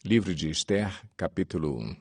Livro de Ester, capítulo 1.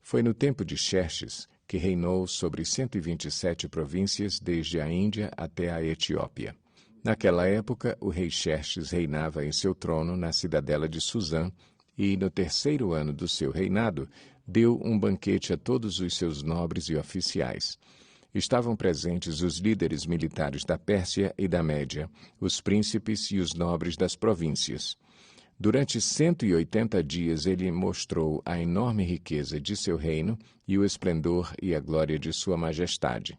Foi no tempo de Xerxes que reinou sobre 127 províncias, desde a Índia até a Etiópia. Naquela época, o rei Xerxes reinava em seu trono na cidadela de Suzã, e, no terceiro ano do seu reinado, deu um banquete a todos os seus nobres e oficiais. Estavam presentes os líderes militares da Pérsia e da Média, os príncipes e os nobres das províncias. Durante 180 dias ele mostrou a enorme riqueza de seu reino e o esplendor e a glória de sua majestade.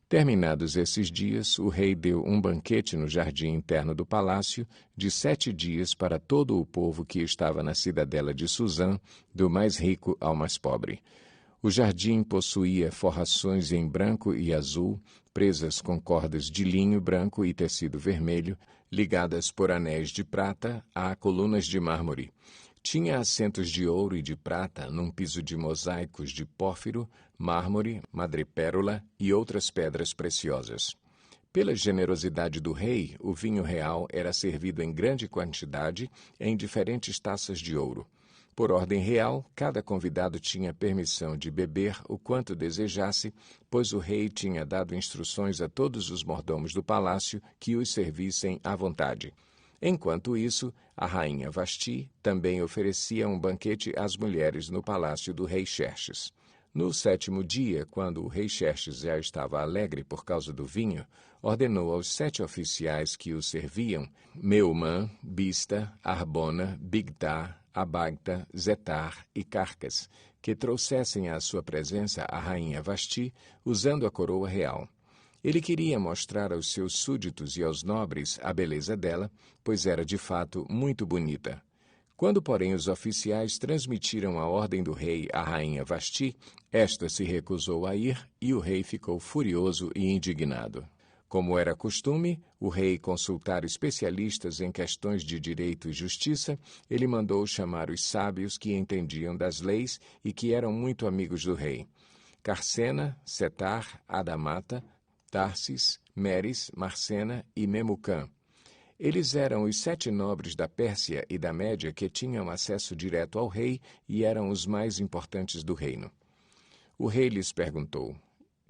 Terminados esses dias, o rei deu um banquete no jardim interno do palácio de 7 dias para todo o povo que estava na cidadela de Suzã, do mais rico ao mais pobre. O jardim possuía forrações em branco e azul, presas com cordas de linho branco e tecido vermelho, ligadas por anéis de prata a colunas de mármore. Tinha assentos de ouro e de prata num piso de mosaicos de pórfiro, mármore, madrepérola e outras pedras preciosas. Pela generosidade do rei, o vinho real era servido em grande quantidade em diferentes taças de ouro. Por ordem real, cada convidado tinha permissão de beber o quanto desejasse, pois o rei tinha dado instruções a todos os mordomos do palácio que os servissem à vontade. Enquanto isso, a rainha Vasti também oferecia um banquete às mulheres no palácio do rei Xerxes. No 7º dia, quando o rei Xerxes já estava alegre por causa do vinho, ordenou aos 7 oficiais que o serviam, Meumã, Bista, Arbona, Bigtá, Abagta, Zetar e Carcas, que trouxessem à sua presença a rainha Vasti, usando a coroa real. Ele queria mostrar aos seus súditos e aos nobres a beleza dela, pois era de fato muito bonita. Quando, porém, os oficiais transmitiram a ordem do rei à rainha Vasti, esta se recusou a ir e o rei ficou furioso e indignado. Como era costume, o rei consultar especialistas em questões de direito e justiça, ele mandou chamar os sábios que entendiam das leis e que eram muito amigos do rei: Carcena, Setar, Adamata, Tarsis, Meres, Marcena e Memucã. Eles eram os 7 nobres da Pérsia e da Média que tinham acesso direto ao rei e eram os mais importantes do reino. O rei lhes perguntou: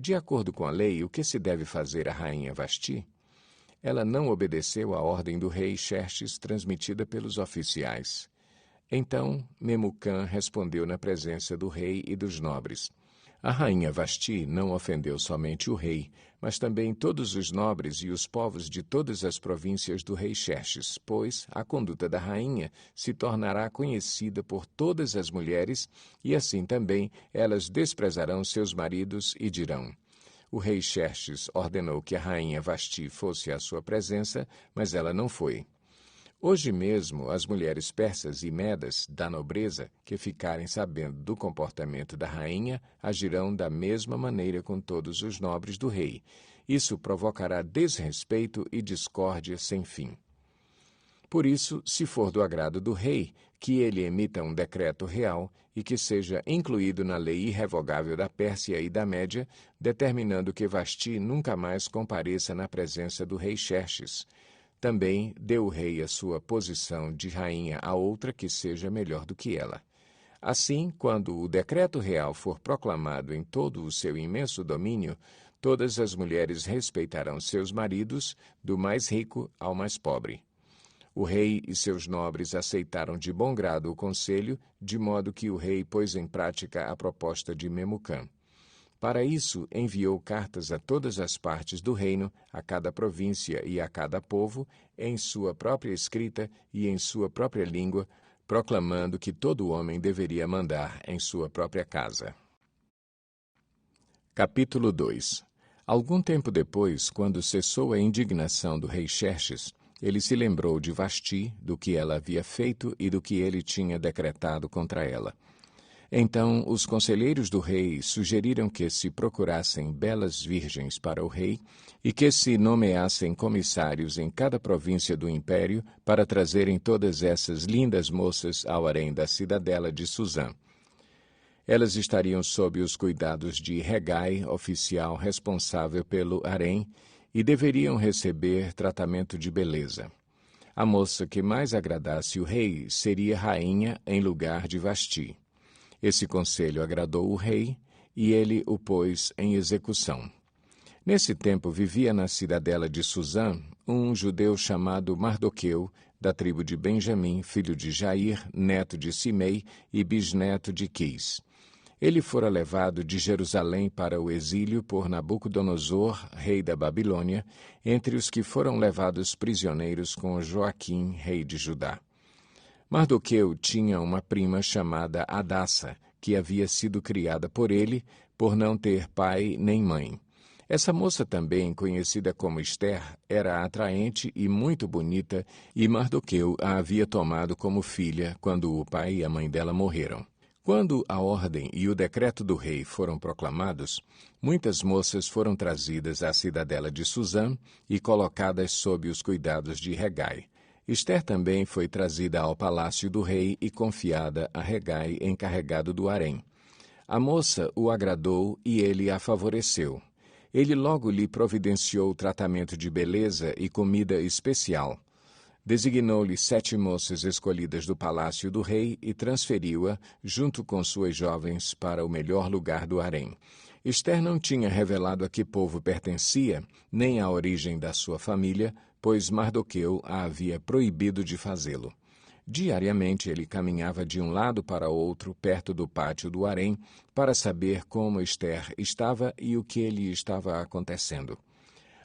de acordo com a lei, o que se deve fazer à rainha Vasti? Ela não obedeceu à ordem do rei Xerxes transmitida pelos oficiais. Então Memucã respondeu na presença do rei e dos nobres: a rainha Vasti não ofendeu somente o rei, mas também todos os nobres e os povos de todas as províncias do rei Xerxes, pois a conduta da rainha se tornará conhecida por todas as mulheres, e assim também elas desprezarão seus maridos e dirão: o rei Xerxes ordenou que a rainha Vasti fosse à sua presença, mas ela não foi. Hoje mesmo, as mulheres persas e medas da nobreza que ficarem sabendo do comportamento da rainha agirão da mesma maneira com todos os nobres do rei. Isso provocará desrespeito e discórdia sem fim. Por isso, se for do agrado do rei, que ele emita um decreto real e que seja incluído na lei irrevogável da Pérsia e da Média, determinando que Vasti nunca mais compareça na presença do rei Xerxes. Também deu o rei a sua posição de rainha a outra que seja melhor do que ela. Assim, quando o decreto real for proclamado em todo o seu imenso domínio, todas as mulheres respeitarão seus maridos, do mais rico ao mais pobre. O rei e seus nobres aceitaram de bom grado o conselho, de modo que o rei pôs em prática a proposta de Memucã. Para isso, enviou cartas a todas as partes do reino, a cada província e a cada povo, em sua própria escrita e em sua própria língua, proclamando que todo homem deveria mandar em sua própria casa. Capítulo 2. Algum tempo depois, quando cessou a indignação do rei Xerxes, ele se lembrou de Vasti, do que ela havia feito e do que ele tinha decretado contra ela. Então, os conselheiros do rei sugeriram que se procurassem belas virgens para o rei e que se nomeassem comissários em cada província do império para trazerem todas essas lindas moças ao harém da cidadela de Suzã. Elas estariam sob os cuidados de Regai, oficial responsável pelo harém, e deveriam receber tratamento de beleza. A moça que mais agradasse o rei seria rainha em lugar de Vasti. Esse conselho agradou o rei, e ele o pôs em execução. Nesse tempo vivia na cidadela de Susã um judeu chamado Mardoqueu, da tribo de Benjamim, filho de Jair, neto de Simei e bisneto de Quis. Ele fora levado de Jerusalém para o exílio por Nabucodonosor, rei da Babilônia, entre os que foram levados prisioneiros com Joaquim, rei de Judá. Mardoqueu tinha uma prima chamada Hadassa, que havia sido criada por ele, por não ter pai nem mãe. Essa moça também, conhecida como Ester, era atraente e muito bonita, e Mardoqueu a havia tomado como filha quando o pai e a mãe dela morreram. Quando a ordem e o decreto do rei foram proclamados, muitas moças foram trazidas à cidadela de Susã e colocadas sob os cuidados de Hegai. Ester também foi trazida ao palácio do rei e confiada a Hegai, encarregado do harém. A moça o agradou e ele a favoreceu. Ele logo lhe providenciou tratamento de beleza e comida especial. Designou-lhe 7 moças escolhidas do palácio do rei e transferiu-a, junto com suas jovens, para o melhor lugar do harém. Ester não tinha revelado a que povo pertencia, nem a origem da sua família, pois Mardoqueu a havia proibido de fazê-lo. Diariamente ele caminhava de um lado para outro, perto do pátio do harém, para saber como Ester estava e o que lhe estava acontecendo.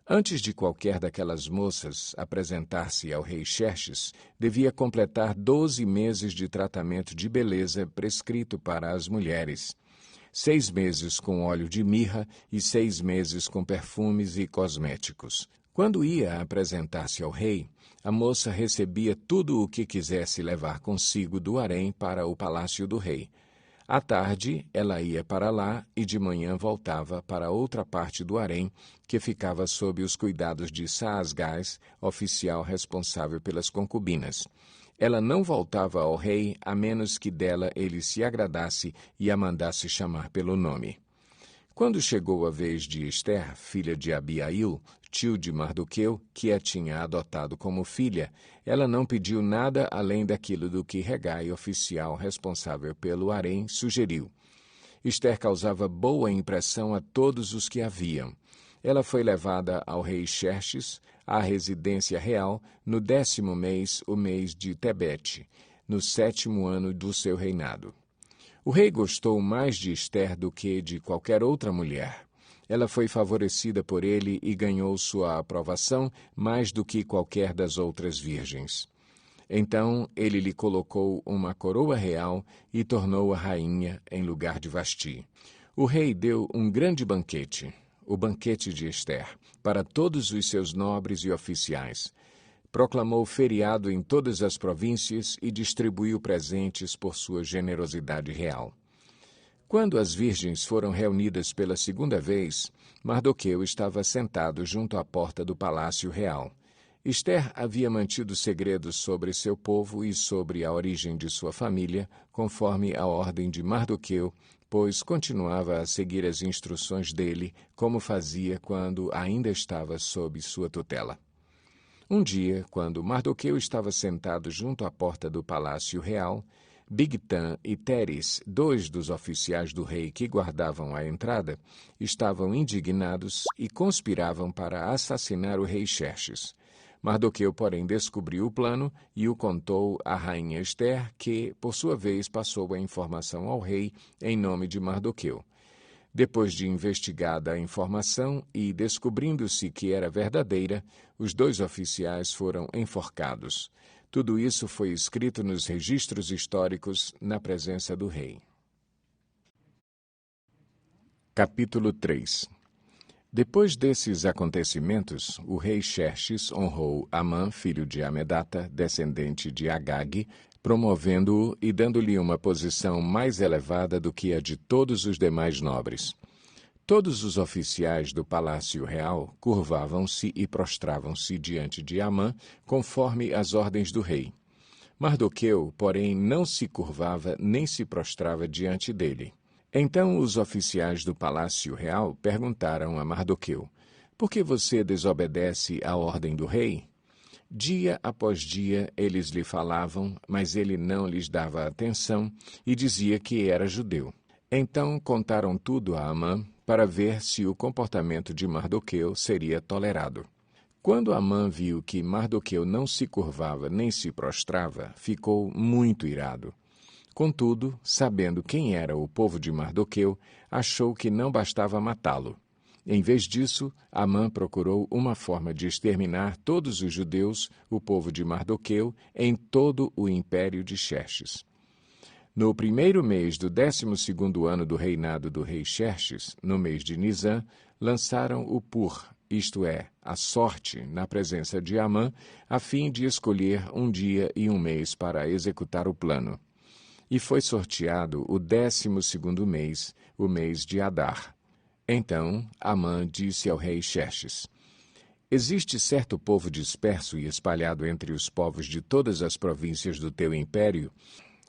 Antes de qualquer daquelas moças apresentar-se ao rei Xerxes, devia completar 12 meses de tratamento de beleza prescrito para as mulheres. 6 meses com óleo de mirra e 6 meses com perfumes e cosméticos. Quando ia apresentar-se ao rei, a moça recebia tudo o que quisesse levar consigo do harém para o palácio do rei. À tarde, ela ia para lá e de manhã voltava para outra parte do harém, que ficava sob os cuidados de Saasgás, oficial responsável pelas concubinas. Ela não voltava ao rei a menos que dela ele se agradasse e a mandasse chamar pelo nome. Quando chegou a vez de Ester, filha de Abiail, tio de Mardoqueu, que a tinha adotado como filha, ela não pediu nada além daquilo do que Hegai, oficial responsável pelo harém, sugeriu. Ester causava boa impressão a todos os que a viam. Ela foi levada ao rei Xerxes, à residência real, no 10º mês, o mês de Tebete, no 7º ano do seu reinado. O rei gostou mais de Ester do que de qualquer outra mulher. Ela foi favorecida por ele e ganhou sua aprovação mais do que qualquer das outras virgens. Então ele lhe colocou uma coroa real e tornou-a rainha em lugar de Vasti. O rei deu um grande banquete, o banquete de Ester, para todos os seus nobres e oficiais. Proclamou feriado em todas as províncias e distribuiu presentes por sua generosidade real. Quando as virgens foram reunidas pela segunda vez, Mardoqueu estava sentado junto à porta do palácio real. Ester havia mantido segredos sobre seu povo e sobre a origem de sua família, conforme a ordem de Mardoqueu, pois continuava a seguir as instruções dele, como fazia quando ainda estava sob sua tutela. Um dia, quando Mardoqueu estava sentado junto à porta do palácio real, Bigtan e Teres, 2 dos oficiais do rei que guardavam a entrada, estavam indignados e conspiravam para assassinar o rei Xerxes. Mardoqueu, porém, descobriu o plano e o contou à rainha Ester, que, por sua vez, passou a informação ao rei em nome de Mardoqueu. Depois de investigada a informação e descobrindo-se que era verdadeira, os 2 oficiais foram enforcados. Tudo isso foi escrito nos registros históricos na presença do rei. Capítulo 3. Depois desses acontecimentos, o rei Xerxes honrou Amã, filho de Amedata, descendente de Agag, promovendo-o e dando-lhe uma posição mais elevada do que a de todos os demais nobres. Todos os oficiais do palácio real curvavam-se e prostravam-se diante de Amã, conforme as ordens do rei. Mardoqueu, porém, não se curvava nem se prostrava diante dele. Então os oficiais do palácio real perguntaram a Mardoqueu: "Por que você desobedece à ordem do rei?" Dia após dia eles lhe falavam, mas ele não lhes dava atenção e dizia que era judeu. Então contaram tudo a Amã para ver se o comportamento de Mardoqueu seria tolerado. Quando Amã viu que Mardoqueu não se curvava nem se prostrava, ficou muito irado. Contudo, sabendo quem era o povo de Mardoqueu, achou que não bastava matá-lo. Em vez disso, Amã procurou uma forma de exterminar todos os judeus, o povo de Mardoqueu, em todo o império de Xerxes. No primeiro mês do 12º ano do reinado do rei Xerxes, no mês de Nisã, lançaram o pur, isto é, a sorte, na presença de Amã, a fim de escolher um dia e um mês para executar o plano. E foi sorteado o 12º mês, o mês de Adar. Então Amã disse ao rei Xerxes: Existe certo povo disperso e espalhado entre os povos de todas as províncias do teu império,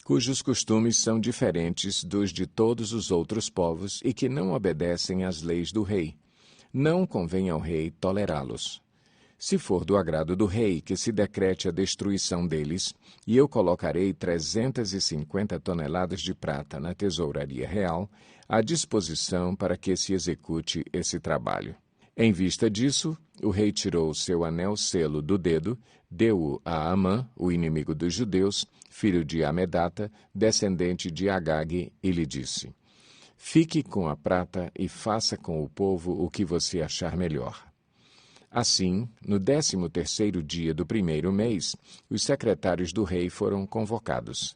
cujos costumes são diferentes dos de todos os outros povos e que não obedecem às leis do rei. Não convém ao rei tolerá-los. Se for do agrado do rei que se decrete a destruição deles, e eu colocarei 350 toneladas de prata na tesouraria real, à disposição para que se execute esse trabalho. Em vista disso, o rei tirou seu anel-selo do dedo, deu-o a Amã, o inimigo dos judeus, filho de Amedata, descendente de Agag, e lhe disse: Fique com a prata e faça com o povo o que você achar melhor. Assim, no 13º dia do primeiro mês, os secretários do rei foram convocados.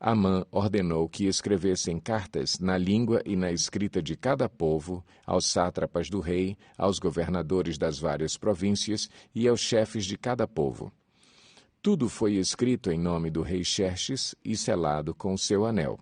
Amã ordenou que escrevessem cartas na língua e na escrita de cada povo, aos sátrapas do rei, aos governadores das várias províncias e aos chefes de cada povo. Tudo foi escrito em nome do rei Xerxes e selado com seu anel.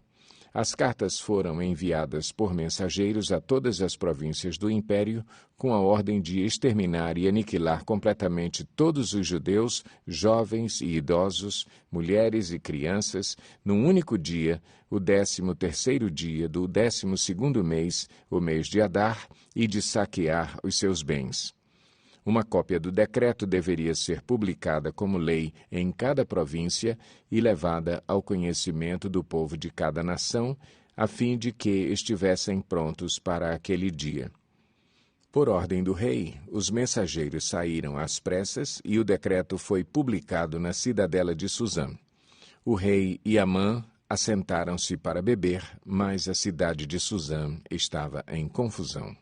As cartas foram enviadas por mensageiros a todas as províncias do império, com a ordem de exterminar e aniquilar completamente todos os judeus, jovens e idosos, mulheres e crianças, num único dia, o 13º dia do 12º mês, o mês de Adar, e de saquear os seus bens. Uma cópia do decreto deveria ser publicada como lei em cada província e levada ao conhecimento do povo de cada nação, a fim de que estivessem prontos para aquele dia. Por ordem do rei, os mensageiros saíram às pressas e o decreto foi publicado na cidadela de Suzã. O rei e Amã assentaram-se para beber, mas a cidade de Suzã estava em confusão.